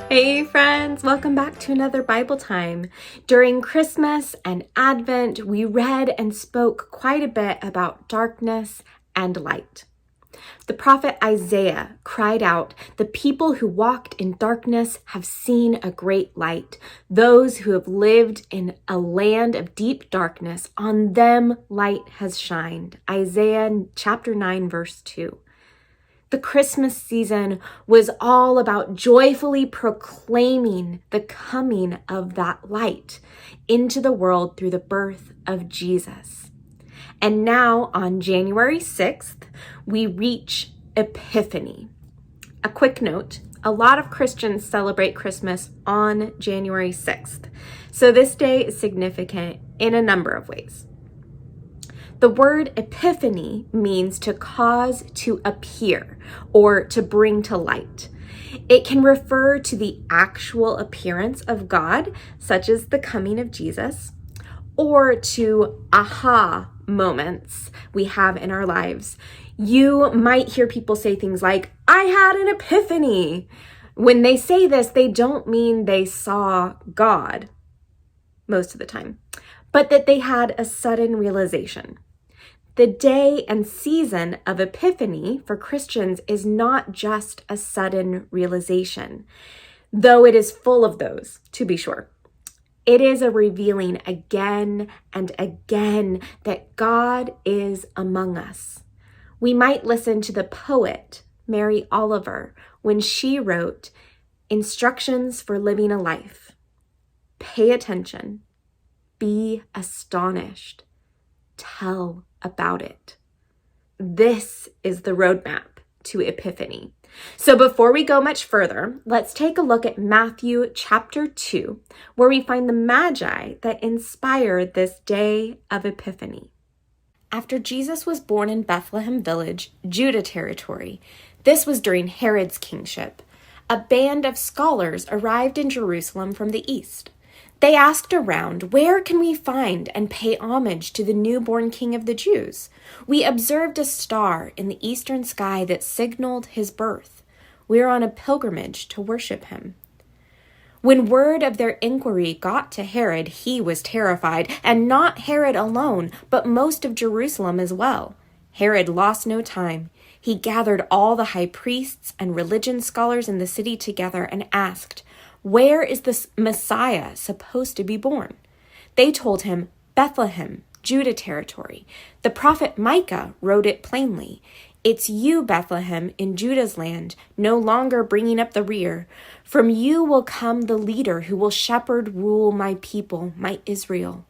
Hey friends, welcome back to another Bible time. During Christmas and Advent, we read and spoke quite a bit about darkness and light. The prophet Isaiah cried out, "The people who walked in darkness have seen a great light. Those who have lived in a land of deep darkness, on them light has shined." Isaiah chapter 9, verse 2. The Christmas season was all about joyfully proclaiming the coming of that light into the world through the birth of Jesus. And now on January 6th, we reach Epiphany. A quick note, a lot of Christians celebrate Christmas on January 6th. So this day is significant in a number of ways. The word epiphany means to cause to appear or to bring to light. It can refer to the actual appearance of God, such as the coming of Jesus, or to aha moments we have in our lives. You might hear people say things like, "I had an epiphany." When they say this, they don't mean they saw God most of the time, but that they had a sudden realization. The day and season of Epiphany for Christians is not just a sudden realization, though it is full of those, to be sure. It is a revealing again and again that God is among us. We might listen to the poet, Mary Oliver, when she wrote, "Instructions for living a life. Pay attention. Be astonished. Tell about it." This is the roadmap to Epiphany. So before we go much further, let's take a look at Matthew chapter 2, where we find the Magi that inspired this day of Epiphany. After Jesus was born in Bethlehem village, Judah territory, this was during Herod's kingship, a band of scholars arrived in Jerusalem from the east. They asked around, "Where can we find and pay homage to the newborn King of the Jews? We observed a star in the eastern sky that signaled his birth. We are on a pilgrimage to worship him." When word of their inquiry got to Herod, he was terrified, and not Herod alone, but most of Jerusalem as well. Herod lost no time. He gathered all the high priests and religion scholars in the city together and asked, "Where is the Messiah supposed to be born?" They told him, "Bethlehem, Judah territory." The prophet Micah wrote it plainly. "It's you, Bethlehem, in Judah's land, no longer bringing up the rear. From you will come the leader who will shepherd, rule my people, my Israel."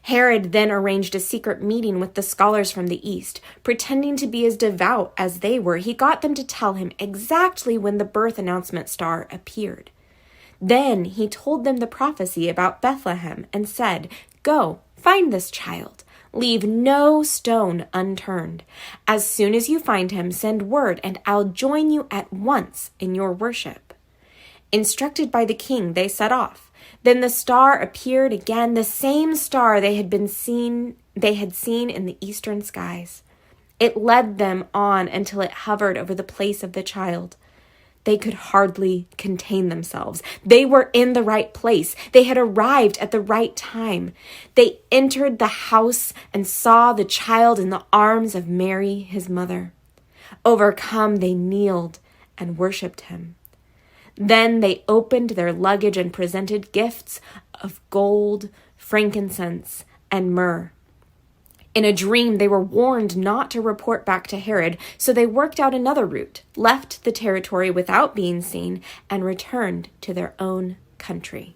Herod then arranged a secret meeting with the scholars from the east. Pretending to be as devout as they were, he got them to tell him exactly when the birth announcement star appeared. Then he told them the prophecy about Bethlehem and said, "Go, find this child. Leave no stone unturned. As soon as you find him, send word, and I'll join you at once in your worship." Instructed by the king, they set off. Then the star appeared again, the same star they had seen in the eastern skies. It led them on until it hovered over the place of the child. They could hardly contain themselves. They were in the right place. They had arrived at the right time. They entered the house and saw the child in the arms of Mary, his mother. Overcome, they kneeled and worshipped him. Then they opened their luggage and presented gifts of gold, frankincense, and myrrh. In a dream, they were warned not to report back to Herod, so they worked out another route, left the territory without being seen, and returned to their own country.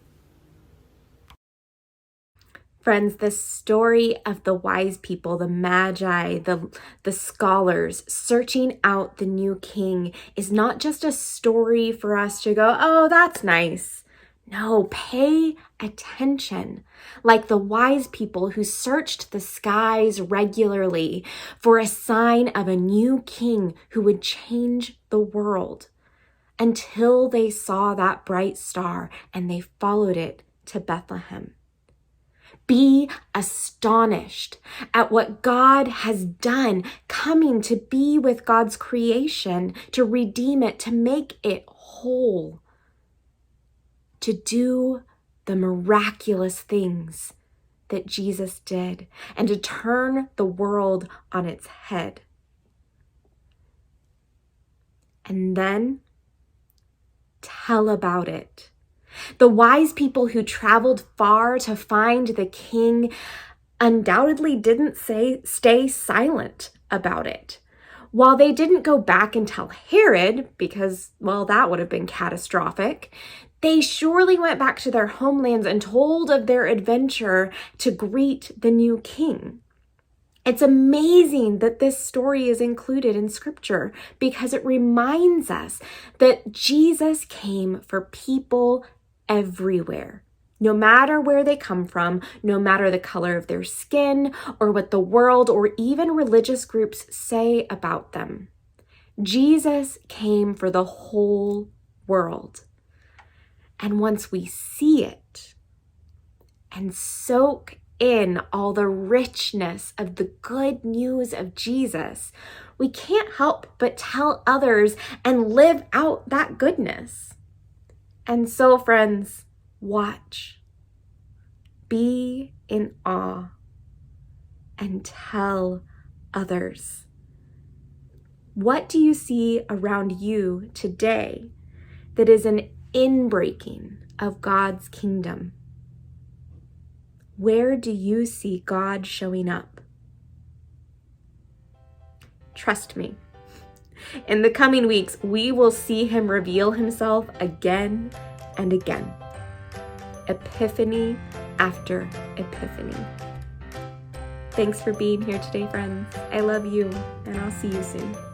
Friends, the story of the wise people, the Magi, the scholars searching out the new king is not just a story for us to go, "Oh, that's nice." No, pay attention. Like the wise people who searched the skies regularly for a sign of a new king who would change the world, until they saw that bright star and they followed it to Bethlehem. Be astonished at what God has done, coming to be with God's creation, to redeem it, to make it whole. to do the miraculous things that Jesus did and to turn the world on its head. And then tell about it. The wise people who traveled far to find the king undoubtedly didn't stay silent about it. While they didn't go back and tell Herod, because, well, that would have been catastrophic, they surely went back to their homelands and told of their adventure to greet the new king. It's amazing that this story is included in Scripture because it reminds us that Jesus came for people everywhere, no matter where they come from, no matter the color of their skin or what the world or even religious groups say about them. Jesus came for the whole world. And once we see it and soak in all the richness of the good news of Jesus, we can't help but tell others and live out that goodness. And so, friends, watch, be in awe, and tell others. What do you see around you today that is an inbreaking of God's kingdom? Where do you see God showing up? Trust me, in the coming weeks, we will see him reveal himself again and again. Epiphany after epiphany. Thanks for being here today, friends. I love you, and I'll see you soon.